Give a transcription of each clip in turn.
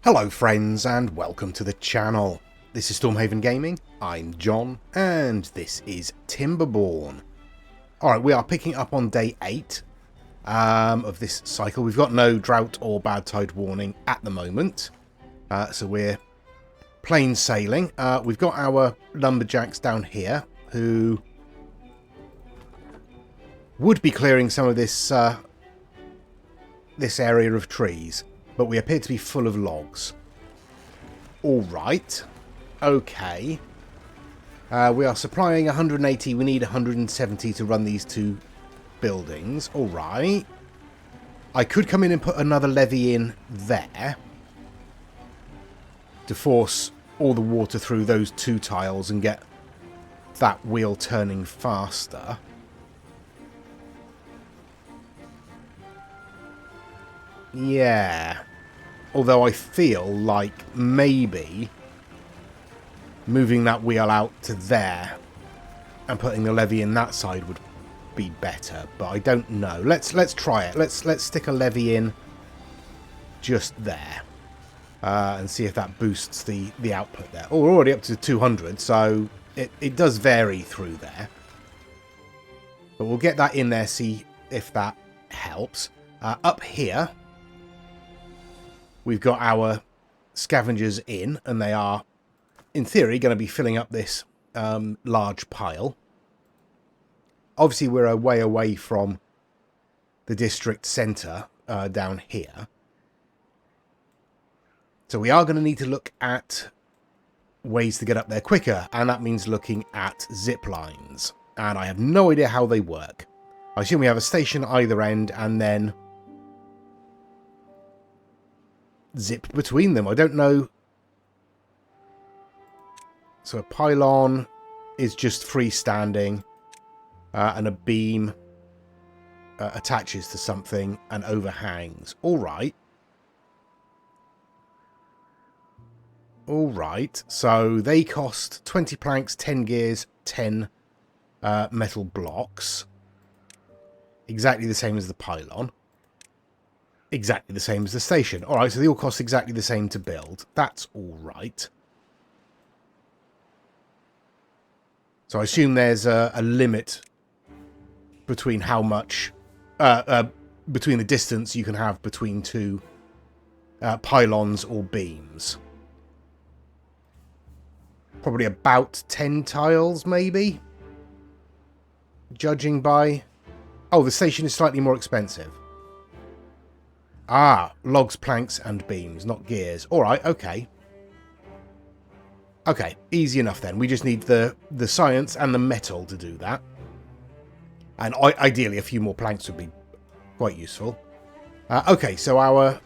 Hello friends and welcome to the channel. This is Stormhaven Gaming, I'm John, and this is Timberborn. Alright, we are picking up on day 8 of this cycle. We've got no drought or bad tide warning at the moment, so we're plain sailing. We've got our lumberjacks down here who would be clearing some of this this area of trees, but we appear to be full of logs. Alright. Okay. We are supplying 180. We need 170 to run these two buildings. Alright. I could come in and put another levee in there to force all the water through those two tiles and get that wheel turning faster. Yeah. Although I feel like maybe moving that wheel out to there and putting the levee in that side would be better, but I don't know. Let's try it. Let's stick a levee in just there and see if that boosts the output there. Oh, we're already up to 200, so it does vary through there. But we'll get that in there, see if that helps. Up here, we've got our scavengers in, and they are, in theory, going to be filling up this large pile. Obviously, we're a way away from the district centre down here. So we are going to need to look at ways to get up there quicker, and that means looking at zip lines. And I have no idea how they work. I assume we have a station either end, and then zip between them. I don't know. So a pylon is just freestanding, and a beam attaches to something and overhangs. All right. All right. So they cost 20 planks, 10 gears, 10 metal blocks. Exactly the same as the pylon. Exactly the same as the station. All right, so they all cost exactly the same to build. That's all right. So I assume there's a limit between how much, between the distance you can have between two pylons or beams. Probably about 10 tiles, maybe? Judging by... Oh, the station is slightly more expensive. Ah, logs, planks, and beams, not gears. Alright, okay. Okay, easy enough then. We just need the science and the metal to do that. And ideally, a few more planks would be quite useful. Okay, so our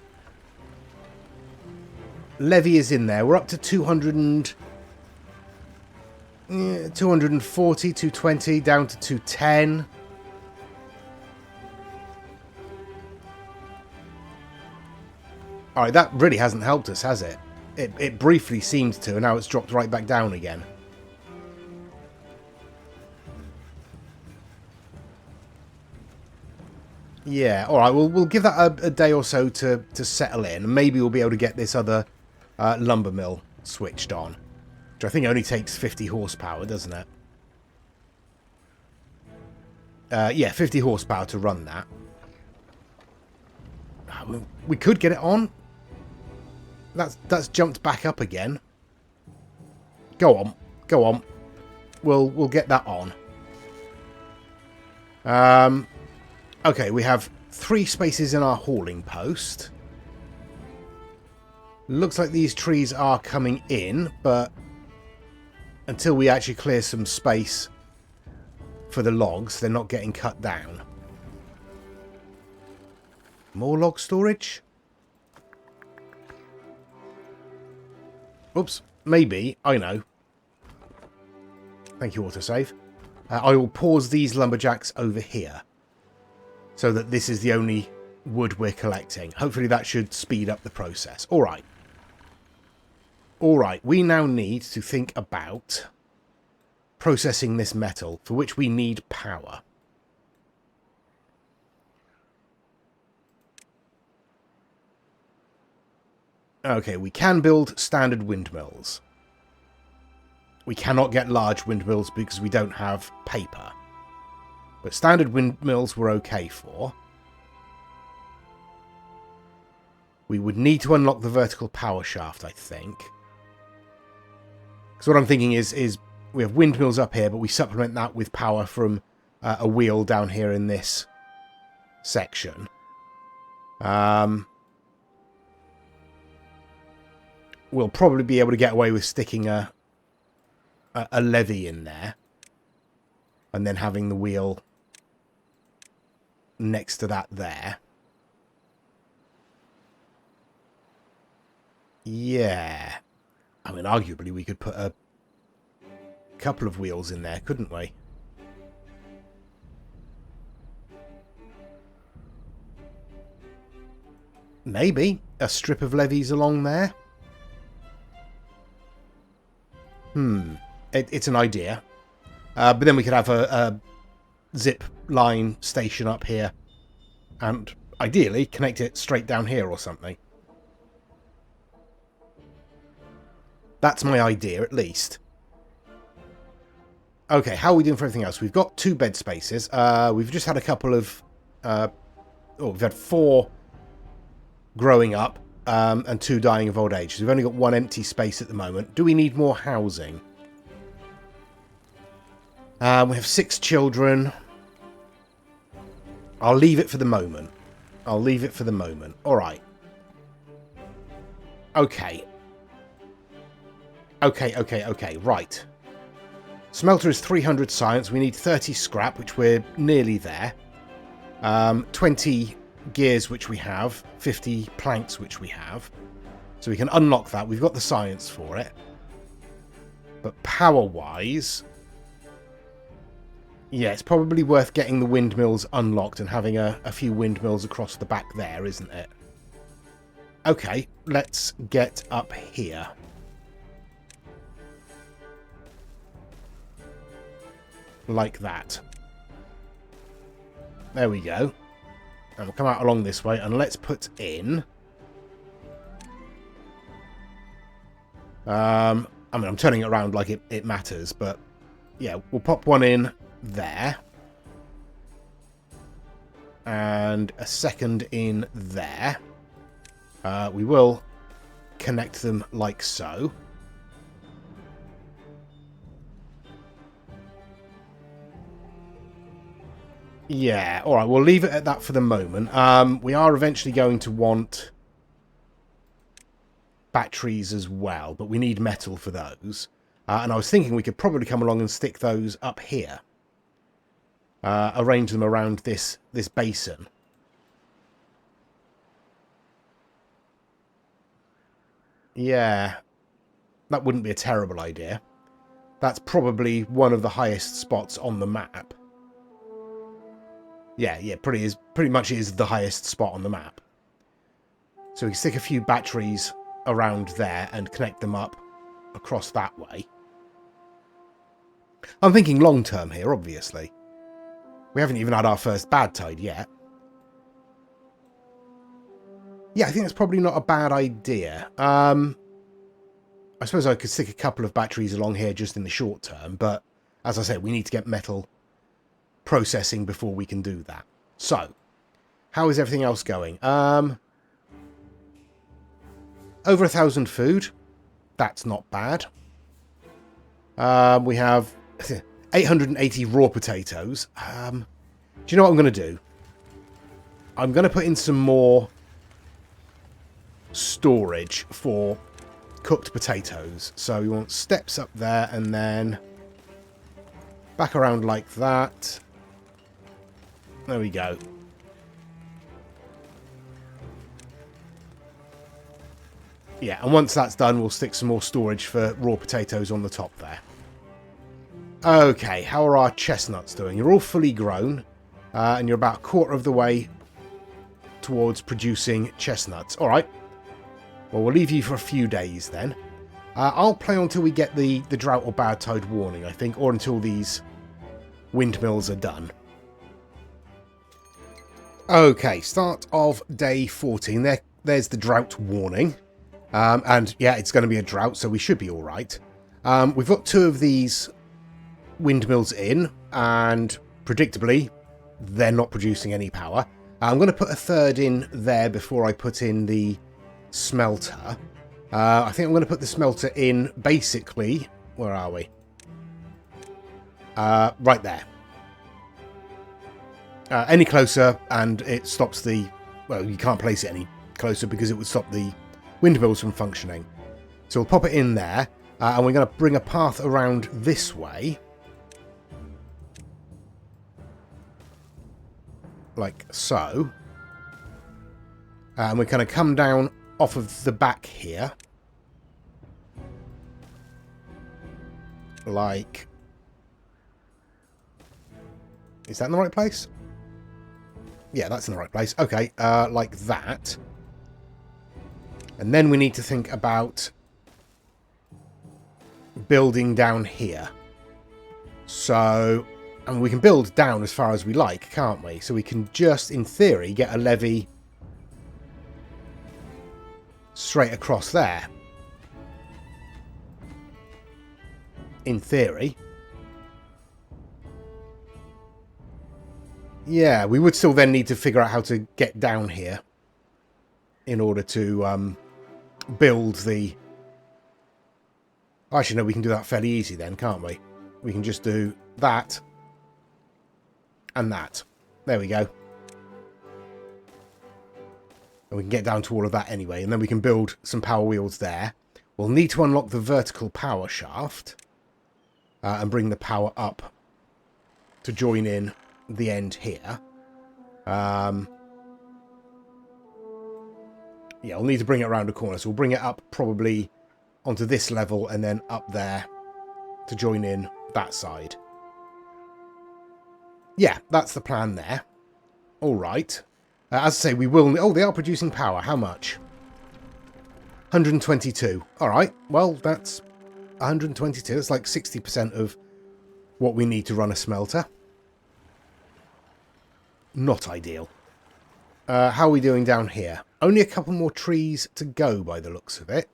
levy is in there. We're up to 240, 220, down to 210. Alright, that really hasn't helped us, has it? It briefly seemed to, and now it's dropped right back down again. Yeah, alright, we'll give that a day or so to settle in, and maybe we'll be able to get this other lumber mill switched on. Which I think only takes 50 horsepower, doesn't it? Yeah, 50 horsepower to run that. We could get it on. That's jumped back up again. Go on. Go on. We'll get that on. Okay, we have 3 spaces in our hauling post. Looks like these trees are coming in, but until we actually clear some space for the logs, they're not getting cut down. More log storage? Oops, maybe. I know. Thank you, autosave. I will pause these lumberjacks over here so that this is the only wood we're collecting. Hopefully that should speed up the process. Alright. Alright, we now need to think about processing this metal, for which we need power. Okay, we can build standard windmills. We cannot get large windmills because we don't have paper. But standard windmills we're okay for. We would need to unlock the vertical power shaft, I think. Because what I'm thinking is we have windmills up here, but we supplement that with power from a wheel down here in this section. We'll probably be able to get away with sticking a levee in there. And then having the wheel next to that there. Yeah. I mean, arguably we could put a couple of wheels in there, couldn't we? Maybe a strip of levees along there. It's an idea. But then we could have a zip line station up here. And ideally connect it straight down here or something. That's my idea, at least. Okay, how are we doing for everything else? We've got 2 bed spaces. We've just had a couple of... we've had 4 growing up and 2 dying of old age. So we've only got 1 empty space at the moment. Do we need more housing? We have 6 children. I'll leave it for the moment. I'll leave it for the moment. Alright. Okay. Okay, right. Smelter is 300 science. We need 30 scrap, which we're nearly there. 20 gears, which we have. 50 planks, which we have. So we can unlock that. We've got the science for it. But power-wise... yeah, it's probably worth getting the windmills unlocked and having a few windmills across the back there, isn't it? Okay, let's get up here. Like that. There we go. And we'll come out along this way, and let's put in... I mean, I'm turning it around like it matters, but... yeah, we'll pop one in there. And a second in there. We will connect them like so. Yeah, alright, we'll leave it at that for the moment. We are eventually going to want batteries as well, but we need metal for those. And I was thinking we could probably come along and stick those up here. Arrange them around this basin. Yeah, that wouldn't be a terrible idea. That's probably one of the highest spots on the map. Yeah, pretty much is the highest spot on the map. So we can stick a few batteries around there and connect them up across that way. I'm thinking long term here, obviously. We haven't even had our first bad tide yet. Yeah, I think that's probably not a bad idea. I suppose I could stick a couple of batteries along here just in the short term, but as I said, we need to get metal processing before we can do that. So, how is everything else going? Over 1,000 food. That's not bad. We have 880 raw potatoes. Do you know what I'm going to do? I'm going to put in some more storage for cooked potatoes. So we want steps up there and then back around like that. There we go. Yeah, and once that's done, we'll stick some more storage for raw potatoes on the top there. Okay, how are our chestnuts doing? You're all fully grown, and you're about a quarter of the way towards producing chestnuts. All right. Well, we'll leave you for a few days then. I'll play until we get the drought or bad tide warning, I think, or until these windmills are done. Okay, start of day 14. There's the drought warning. And yeah, it's going to be a drought, so we should be all right. We've got 2 of these windmills in, and predictably, they're not producing any power. I'm going to put a 3rd in there before I put in the smelter. I think I'm going to put the smelter in basically... Where are we? Right there. Any closer, and it stops the... Well, you can't place it any closer because it would stop the windmills from functioning. So we'll pop it in there, and we're going to bring a path around this way. Like so. And we're going to come down off of the back here. Like... Is that in the right place? Yeah, that's in the right place. Okay, like that. And then we need to think about building down here. So, I mean, we can build down as far as we like, can't we? So we can just, in theory, get a levee straight across there. In theory. Yeah, we would still then need to figure out how to get down here in order to build the... Actually, no, we can do that fairly easy then, can't we? We can just do that and that. There we go. And we can get down to all of that anyway, and then we can build some power wheels there. We'll need to unlock the vertical power shaft and bring the power up to join in the end here. Yeah, we'll need to bring it around the corner, so we'll bring it up probably onto this level and then up there to join in that side. Yeah, that's the plan there. All right. As I say, we will... Oh, they are producing power. How much? 122. All right. Well, that's 122. It's like 60% of what we need to run a smelter. Not ideal. How are we doing down here? Only a couple more trees to go by the looks of it.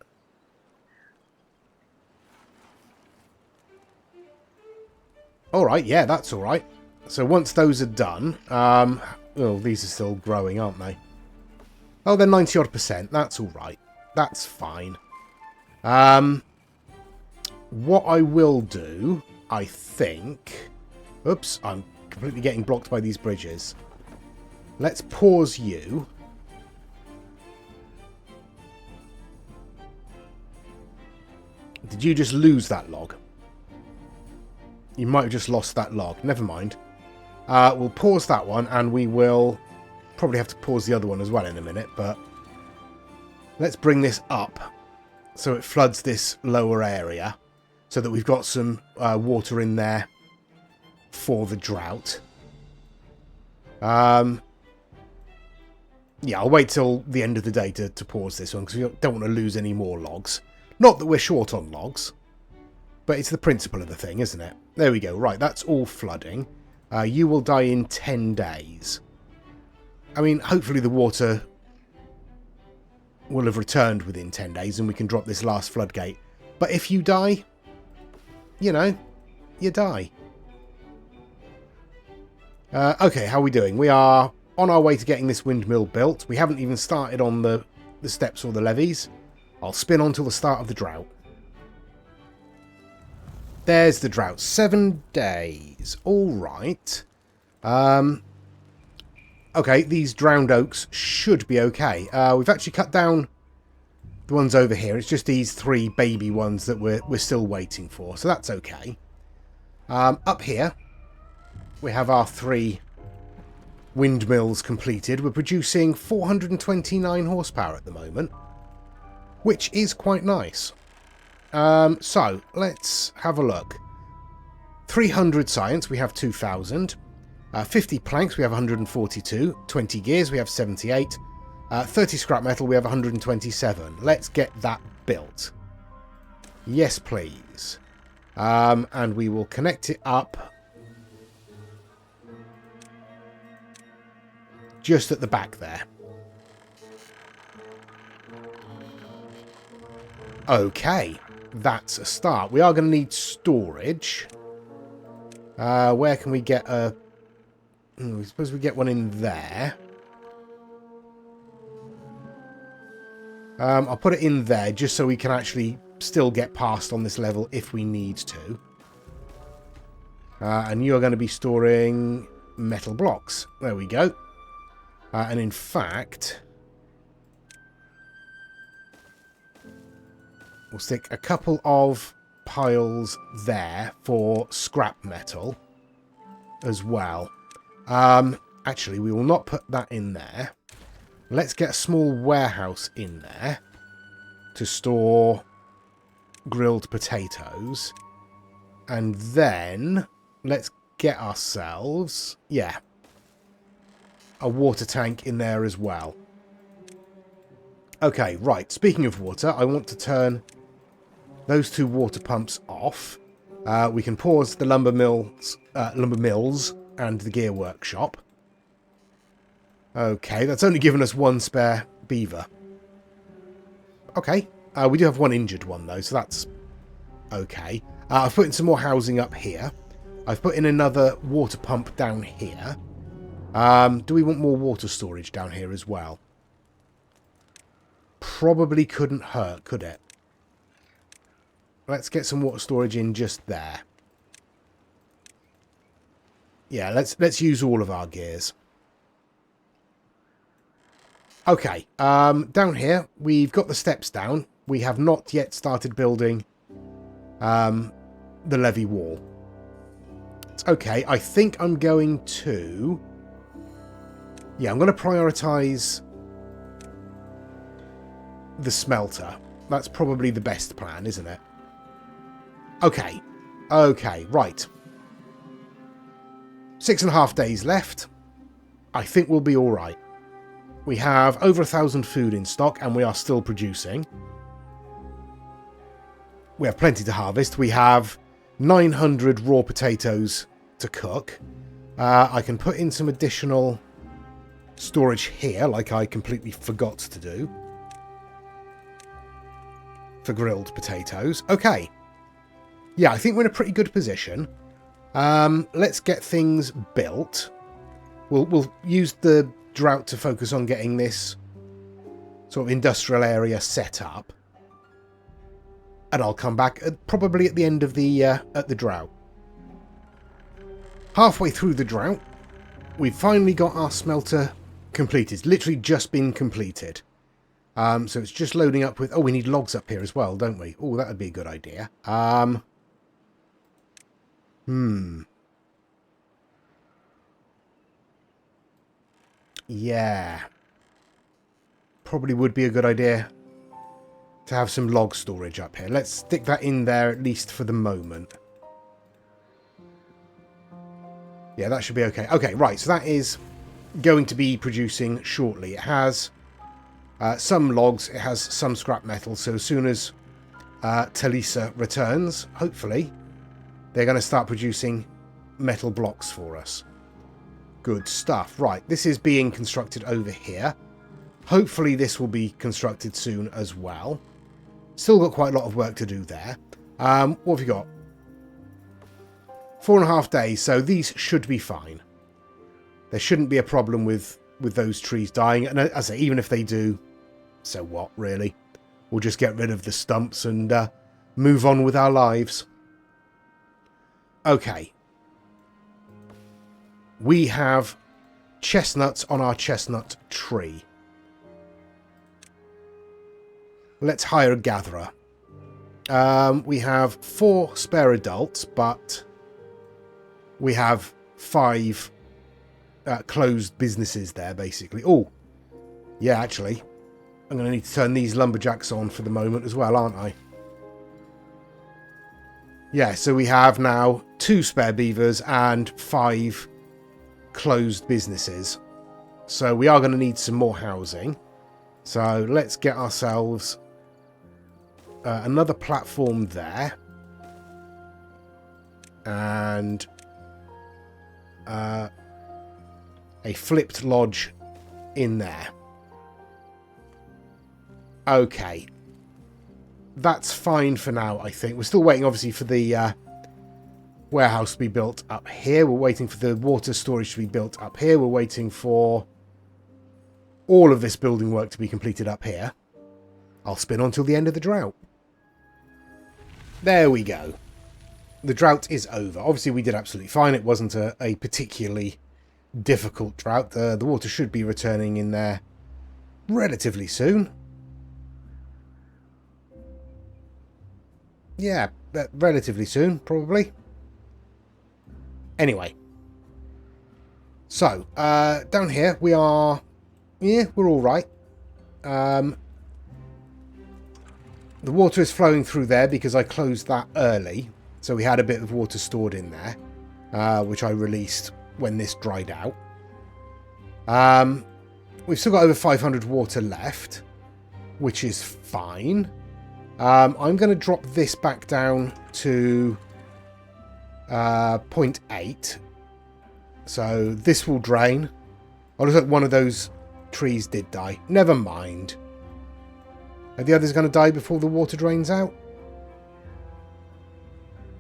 Alright, yeah, that's alright. So once those are done... well, these are still growing, aren't they? Oh, they're 90-odd%. That's alright. That's fine. What I will do, I think... Oops, I'm completely getting blocked by these bridges. Let's pause you. Did you just lose that log? You might have just lost that log. Never mind. We'll pause that one, and we will probably have to pause the other one as well in a minute, but let's bring this up so it floods this lower area so that we've got some water in there for the drought. Yeah, I'll wait till the end of the day to pause this one because we don't want to lose any more logs. Not that we're short on logs, but it's the principle of the thing, isn't it? There we go. Right, that's all flooding. You will die in 10 days. I mean, hopefully the water will have returned within 10 days and we can drop this last floodgate. But if you die, you know, you die. Okay, how are we doing? We are on our way to getting this windmill built. We haven't even started on the steps or the levees. I'll spin on till the start of the drought. There's the drought. 7 days. All right. Okay, these drowned oaks should be okay. We've actually cut down the ones over here. It's just these 3 baby ones that we're still waiting for. So that's okay. Up here, we have our 3 windmills completed. We're producing 429 horsepower at the moment, which is quite nice. So, let's have a look. 300 science, we have 2,000. 50 planks, we have 142. 20 gears, we have 78. 30 scrap metal, we have 127. Let's get that built. Yes, please. And we will connect it up just at the back there. Okay, that's a start. We are going to need storage. Where can we get a... I suppose we get one in there. I'll put it in there just so we can actually still get past on this level if we need to. And you are going to be storing metal blocks. There we go. And in fact, we'll stick a couple of piles there for scrap metal as well. Actually, we will not put that in there. Let's get a small warehouse in there to store grilled potatoes. And then let's get ourselves, yeah, a water tank in there as well. Okay, right. Speaking of water, I want to turn those two water pumps off. We can pause the lumber mills and the gear workshop. Okay, that's only given us one spare beaver. Okay, we do have one injured one though, so that's okay. I've put in some more housing up here. I've put in another water pump down here. Do we want more water storage down here as well? Probably couldn't hurt, could it? Let's get some water storage in just there. Yeah, let's use all of our gears. Okay, down here, we've got the steps down. We have not yet started building the levee wall. It's okay, I think I'm going to... Yeah, I'm going to prioritise the smelter. That's probably the best plan, isn't it? Okay. Okay, right. 6.5 days left. I think we'll be alright. We have over 1,000 food in stock and we are still producing. We have plenty to harvest. We have 900 raw potatoes to cook. I can put in some additional storage here, like I completely forgot to do. For grilled potatoes. Okay. Yeah, I think we're in a pretty good position. Let's get things built. We'll use the drought to focus on getting this sort of industrial area set up. And I'll come back probably at the end of the at the drought. Halfway through the drought, we've finally got our smelter completed. It's literally just been completed. So it's just loading up with... Oh, we need logs up here as well, don't we? Oh, that would be a good idea. Yeah. Probably would be a good idea to have some log storage up here. Let's stick that in there, at least for the moment. Yeah, that should be okay. Okay, right, so that is going to be producing shortly. It has some logs, it has some scrap metal, so as soon as Talisa returns, hopefully, they're going to start producing metal blocks for us. Good stuff. Right, this is being constructed over here. Hopefully this will be constructed soon as well. Still got quite a lot of work to do there. What have you got? 4.5 days, so these should be fine. There shouldn't be a problem with those trees dying. And as I say, even if they do, so what, really? We'll just get rid of the stumps and move on with our lives. Okay. We have chestnuts on our chestnut tree. Let's hire a gatherer. We have 4 spare adults, but we have 5 closed businesses there, basically. Oh, yeah, actually. I'm going to need to turn these lumberjacks on for the moment as well, aren't I? Yeah, so we have now 2 spare beavers and 5 closed businesses. So we are going to need some more housing. So let's get ourselves another platform there. And a flipped lodge in there. Okay. that's fine for now, I think. We're still waiting, obviously, for the warehouse to be built up here. We're waiting for the water storage to be built up here. We're waiting for all of this building work to be completed up here. I'll spin on till the end of the drought. There we go. The drought is over. Obviously, we did absolutely fine. It wasn't a particularly difficult drought. The water should be returning in there relatively soon. Yeah, relatively soon, probably. Anyway. So, down here we are... Yeah, we're all right. The water is flowing through there because I closed that early. So we had a bit of water stored in there, which I released when this dried out. We've still got over 500 water left, which is fine. I'm going to drop this back down to 0.8. So this will drain. Oh, looks like one of those trees did die. Never mind. Are the others going to die before the water drains out?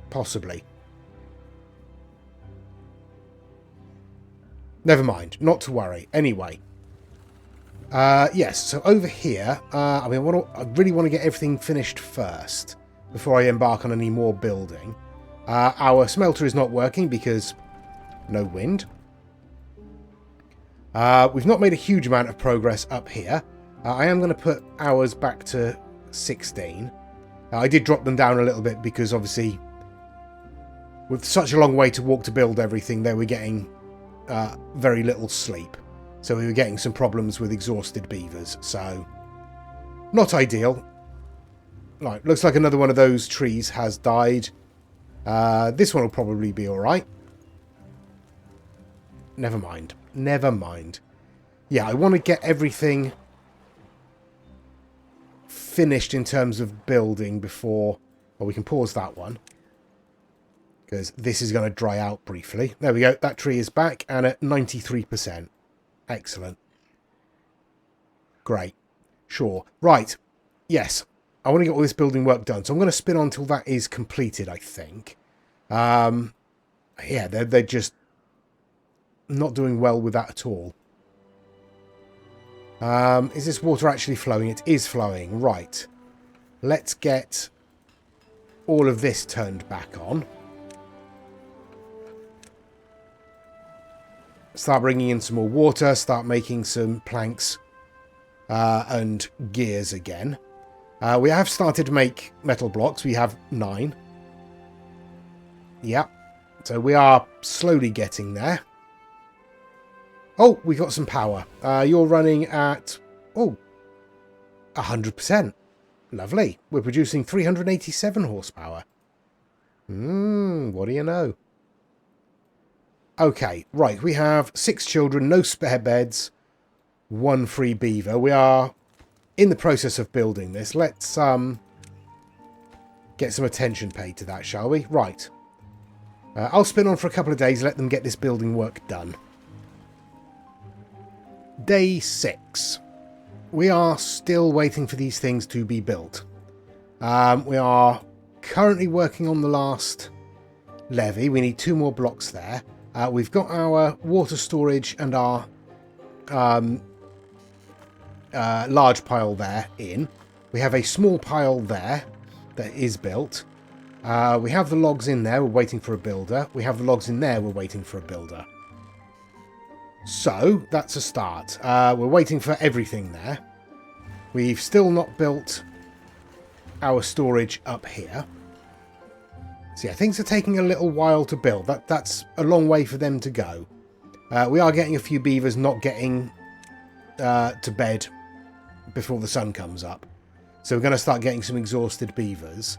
Possibly. Never mind. Not to worry. Anyway. Yes, so over here, I really want to get everything finished first before I embark on any more building. Our smelter is not working because no wind. We've not made a huge amount of progress up here. I am going to put ours back to 16. I did drop them down a little bit because obviously with such a long way to walk to build everything, they were getting very little sleep. So we were getting some problems with exhausted beavers. So not ideal. Looks like another one of those trees has died. This one will probably be alright. Never mind. Never mind. Yeah, I want to get everything finished in terms of building before... Well, we can pause that one. Because this is going to dry out briefly. There we go. That tree is back and at 93%. Excellent. Great. Sure. Right. Yes. I want to get all this building work done. So I'm going to spin on until that is completed, I think. Yeah, they're just not doing well with that at all. Is this water actually flowing? It is flowing. Right. Let's get all of this turned back on. Start bringing in some more water. Start making some planks and gears again. We have started to make metal blocks. We have 9. Yep. So we are slowly getting there. Oh, we got some power. You're running at... Oh, 100%. Lovely. We're producing 387 horsepower. What do you know? Okay, right. We have 6 children, no spare beds, 1 free beaver. We are in the process of building this. Let's get some attention paid to that, shall we? Right. I'll spin on for a couple of days, let them get this building work done. Day 6. We are still waiting for these things to be built. We are currently working on the last levee. We need 2 more blocks there. We've got our water storage and our large pile there in. We have a small pile there that is built. We have the logs in there. We're waiting for a builder. We have the logs in there. We're waiting for a builder. So, that's a start. We're waiting for everything there. We've still not built our storage up here. So yeah, things are taking a little while to build. That's a long way for them to go. We are getting a few beavers not getting to bed before the sun comes up. So we're going to start getting some exhausted beavers.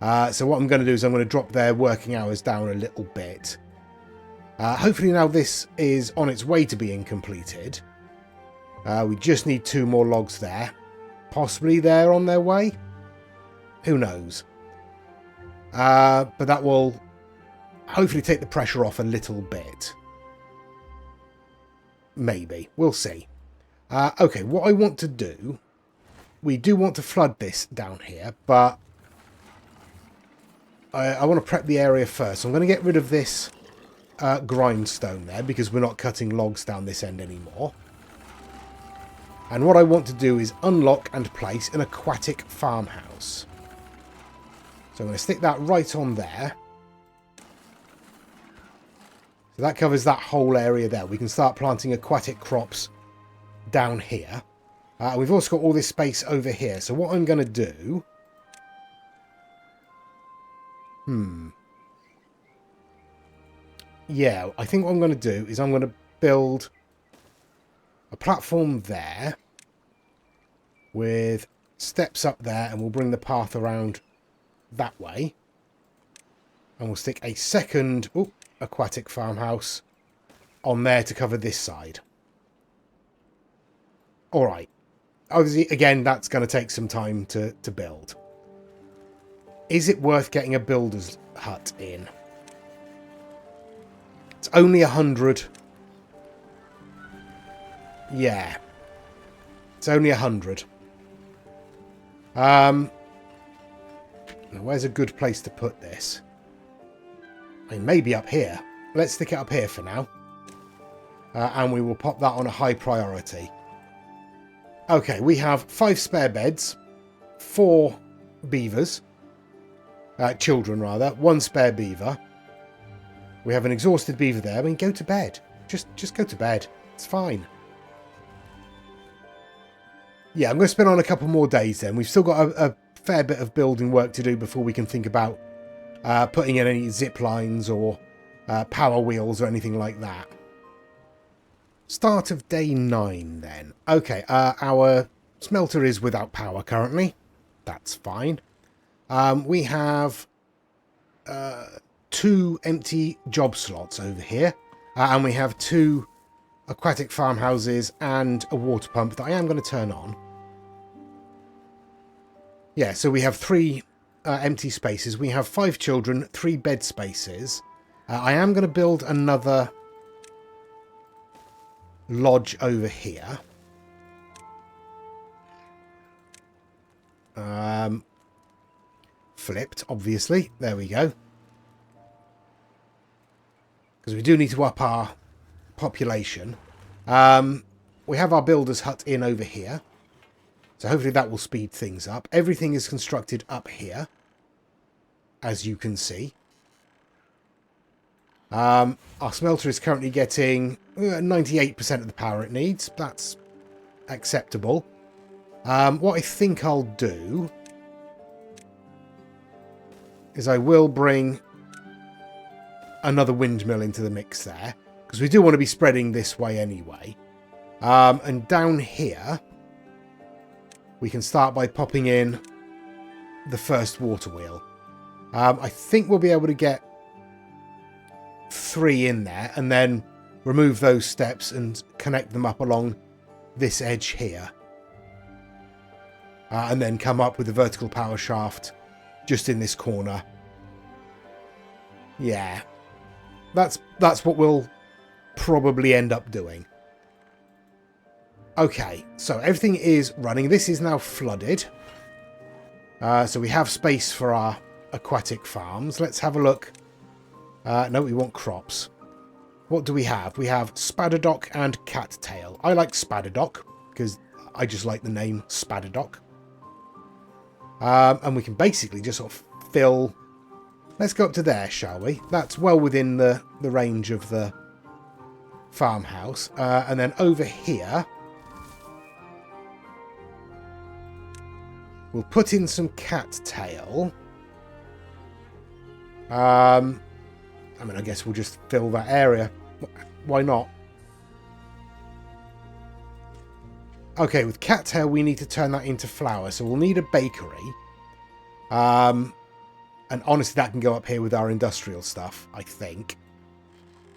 So what I'm going to do is I'm going to drop their working hours down a little bit. Hopefully now this is on its way to being completed. We just need 2 more logs there. Possibly they're on their way. Who knows? But that will hopefully take the pressure off a little bit. Maybe. We'll see. Okay, what I want to do we do want to flood this down here, but I want to prep the area first. So I'm going to get rid of this grindstone there because we're not cutting logs down this end anymore. And what I want to do is unlock and place an aquatic farmhouse. So I'm going to stick that right on there. So that covers that whole area there. We can start planting aquatic crops down here. We've also got all this space over here. So what I'm going to do... Yeah, I think what I'm going to do is I'm going to build a platform there with steps up there, and we'll bring the path around that way. And we'll stick a second aquatic farmhouse on there to cover this side. All right. Obviously, again, that's going to take some time to build. Is it worth getting a builder's hut in? It's only 100. Yeah. It's only 100. Now where's a good place to put this? I mean, maybe up here. Let's stick it up here for now. And we will pop that on a high priority. Okay, we have 5 spare beds, 4 beavers, children rather, 1 spare beaver. We have an exhausted beaver there. I mean, go to bed. Just go to bed. It's fine. Yeah, I'm going to spend on a couple more days then. We've still got a fair bit of building work to do before we can think about putting in any ziplines or power wheels or anything like that. Start of day 9 then. Okay, our smelter is without power currently. That's fine. We have 2 empty job slots over here. And we have 2 aquatic farmhouses and a water pump that I am going to turn on. Yeah, so we have 3 empty spaces. We have 5 children, 3 bed spaces. I am going to build another lodge over here. Flipped, obviously. There we go. Because we do need to up our population. We have our builder's hut in over here. So hopefully that will speed things up. Everything is constructed up here, as you can see. Our smelter is currently getting 98% of the power it needs. That's acceptable. What I think I'll do is I will bring another windmill into the mix there, because we do want to be spreading this way anyway. And down here, we can start by popping in the first water wheel. I think we'll be able to get 3 in there and then remove those steps and connect them up along this edge here. And then come up with the vertical power shaft just in this corner. Yeah. That's what we'll probably end up doing. Okay, so everything is running. This is now flooded. So we have space for our aquatic farms. Let's have a look. No, we want crops. What do we have? We have Spadadoc and Cattail. I like Spadadoc because I just like the name Spadadoc. And we can basically just sort of fill... Let's go up to there, shall we? That's well within the range of the farmhouse. And then over here, we'll put in some cattail. I mean, I guess we'll just fill that area. Why not? Okay, with cattail, we need to turn that into flour. So we'll need a bakery. And honestly, that can go up here with our industrial stuff, I think.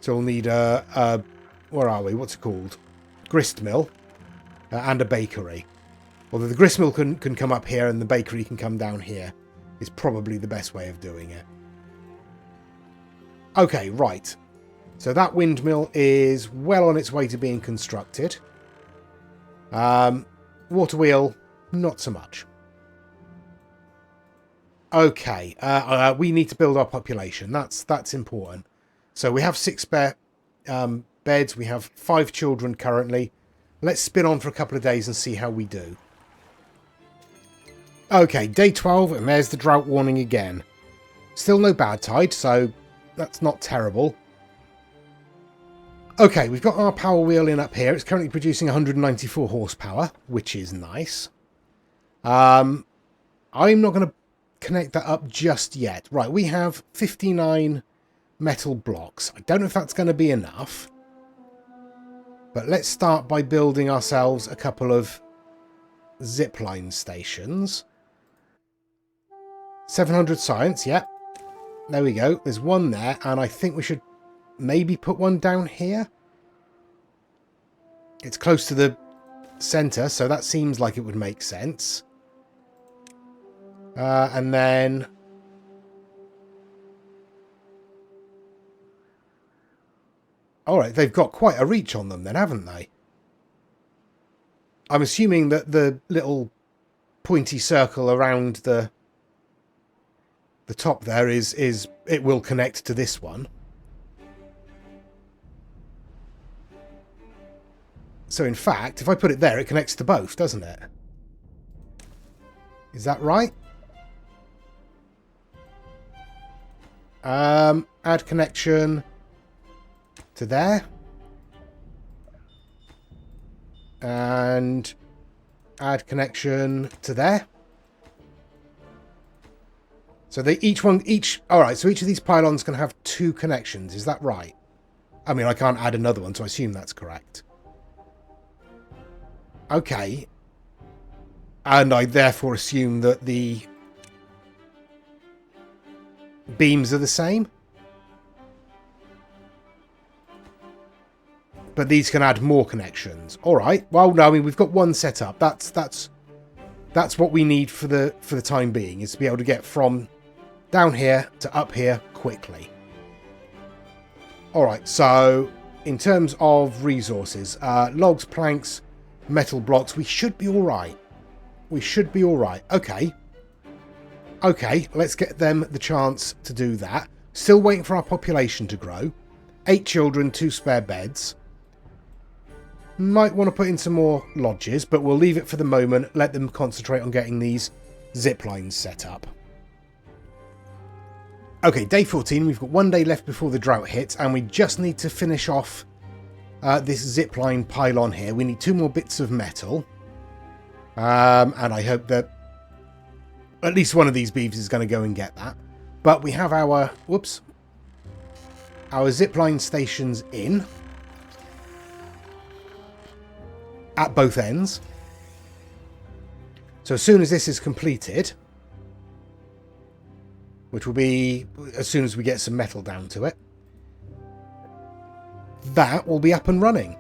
So we'll need a where are we? What's it called? Grist mill and a bakery. Although the grist mill can come up here and the bakery can come down here. Is probably the best way of doing it. Okay, right. So that windmill is well on its way to being constructed. Water wheel not so much. Okay, we need to build our population. That's important. So we have 6 spare beds. We have 5 children currently. Let's spin on for a couple of days and see how we do. Okay, day 12, and there's the drought warning again. Still no bad tide, so that's not terrible. Okay, we've got our power wheel in up here. It's currently producing 194 horsepower, which is nice. I'm not going to connect that up just yet. Right, we have 59 metal blocks. I don't know if that's going to be enough. But let's start by building ourselves a couple of zipline stations. 700 science, yeah. There we go. There's one there, and I think we should maybe put one down here. It's close to the center, so that seems like it would make sense. And then... Alright, they've got quite a reach on them then, haven't they? I'm assuming that the little pointy circle around the top there is it will connect to this one. So in fact, if I put it there, it connects to both, doesn't it? Is that right? Add connection to there. And add connection to there. So they alright, so each of these pylons can have 2 connections, is that right? I mean, I can't add another one, so I assume that's correct. Okay. And I therefore assume that the beams are the same. But these can add more connections. Alright. Well, no, I mean, we've got one set up. That's what we need for the time being, is to be able to get from down here to up here quickly. Alright, so in terms of resources, logs, planks, metal blocks, we should be alright. We should be alright. Okay. Okay, let's get them the chance to do that. Still waiting for our population to grow. 8 children, 2 spare beds. Might want to put in some more lodges, but we'll leave it for the moment. Let them concentrate on getting these zip lines set up. Okay, day 14. We've got 1 day left before the drought hits, and we just need to finish off this zipline pylon here. We need 2 more bits of metal. And I hope that at least one of these beavers is going to go and get that. But we have our, our zipline stations in. At both ends. So as soon as this is completed, which will be as soon as we get some metal down to it, that will be up and running,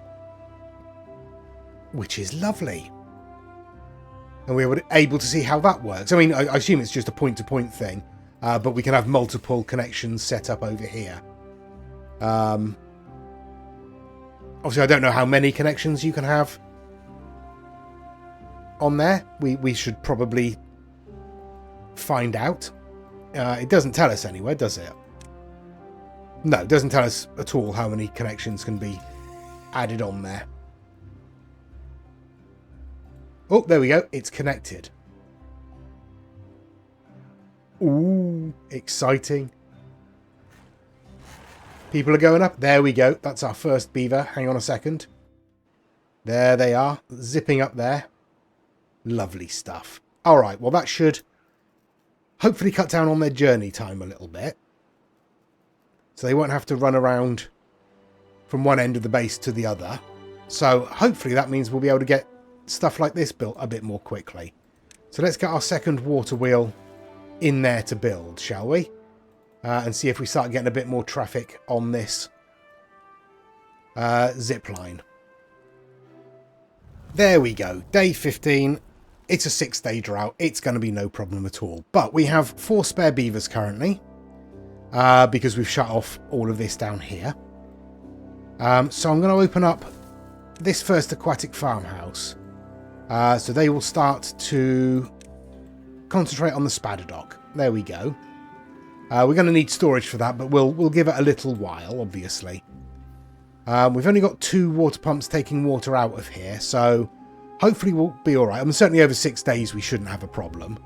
which is lovely. And we were able to see how that works. I mean, I assume it's just a point-to-point thing, but we can have multiple connections set up over here. Obviously, I don't know how many connections you can have on there. We should probably find out. It doesn't tell us anywhere, does it? No, it doesn't tell us at all how many connections can be added on there. Oh, there we go. It's connected. Ooh, exciting. People are going up. There we go. That's our first beaver. Hang on a second. There they are, zipping up there. Lovely stuff. All right, well, that should hopefully cut down on their journey time a little bit. So they won't have to run around from one end of the base to the other. So hopefully that means we'll be able to get stuff like this built a bit more quickly. So let's get our second water wheel in there to build, shall we? And see if we start getting a bit more traffic on this zip line. There we go. Day 15. It's a 6-day drought. It's going to be no problem at all. But we have 4 spare beavers currently. Because we've shut off all of this down here. So I'm going to open up this first aquatic farmhouse. So they will start to concentrate on the spatter dock. There we go. We're going to need storage for that, but we'll give it a little while, obviously. We've only got 2 water pumps taking water out of here, so hopefully we'll be alright. I mean, certainly over 6 days we shouldn't have a problem.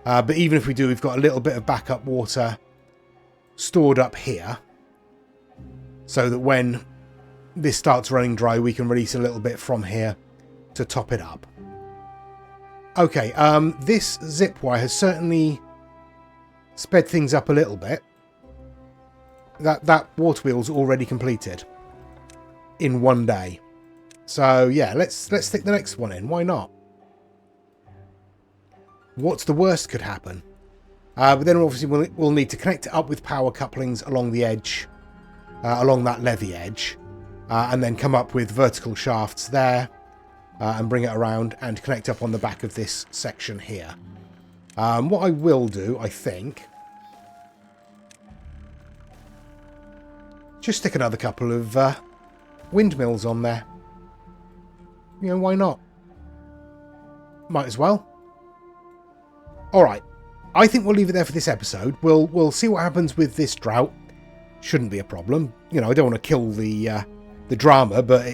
But even if we do, we've got a little bit of backup water stored up here, so that when this starts running dry, we can release a little bit from here to top it up. Okay, this zip wire has certainly sped things up a little bit. That water wheel's already completed in 1 day. So yeah, let's stick the next one in. Why not? What's the worst could happen? But then obviously we'll need to connect it up with power couplings along the edge, along that levee edge, and then come up with vertical shafts there, and bring it around and connect up on the back of this section here. What I will do, I think, just stick another couple of windmills on there. You know, why not? Might as well. Alright, I think we'll leave it there for this episode. We'll see what happens with this drought. Shouldn't be a problem. You know, I don't want to kill the drama, but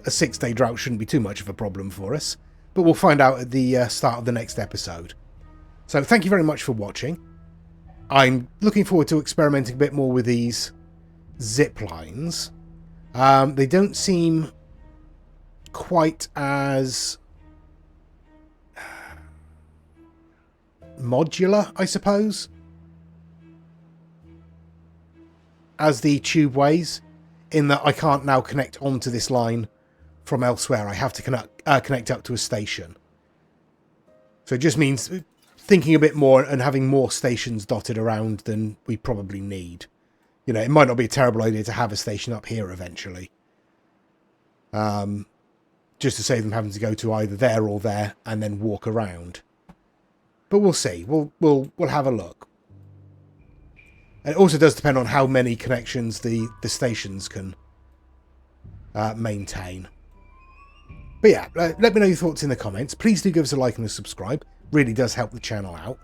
a 6-day drought shouldn't be too much of a problem for us. But we'll find out at the start of the next episode. So thank you very much for watching. I'm looking forward to experimenting a bit more with these zip lines. They don't seem quite as modular, I suppose, as the tube ways, in that I can't now connect onto this line from elsewhere. I have to connect up to a station. So it just means thinking a bit more and having more stations dotted around than we probably need. You know, it might not be a terrible idea to have a station up here eventually. Just to save them having to go to either there or there and then walk around. But we'll see. We'll have a look. And it also does depend on how many connections the stations can maintain. But yeah, let me know your thoughts in the comments. Please do give us a like and a subscribe. Really does help the channel out.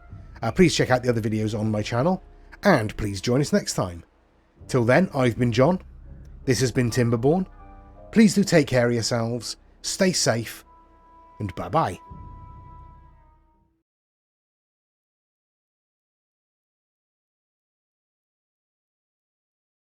Please check out the other videos on my channel. And please join us next time. Till then, I've been John. This has been Timberborn. Please do take care of yourselves. Stay safe. And bye-bye.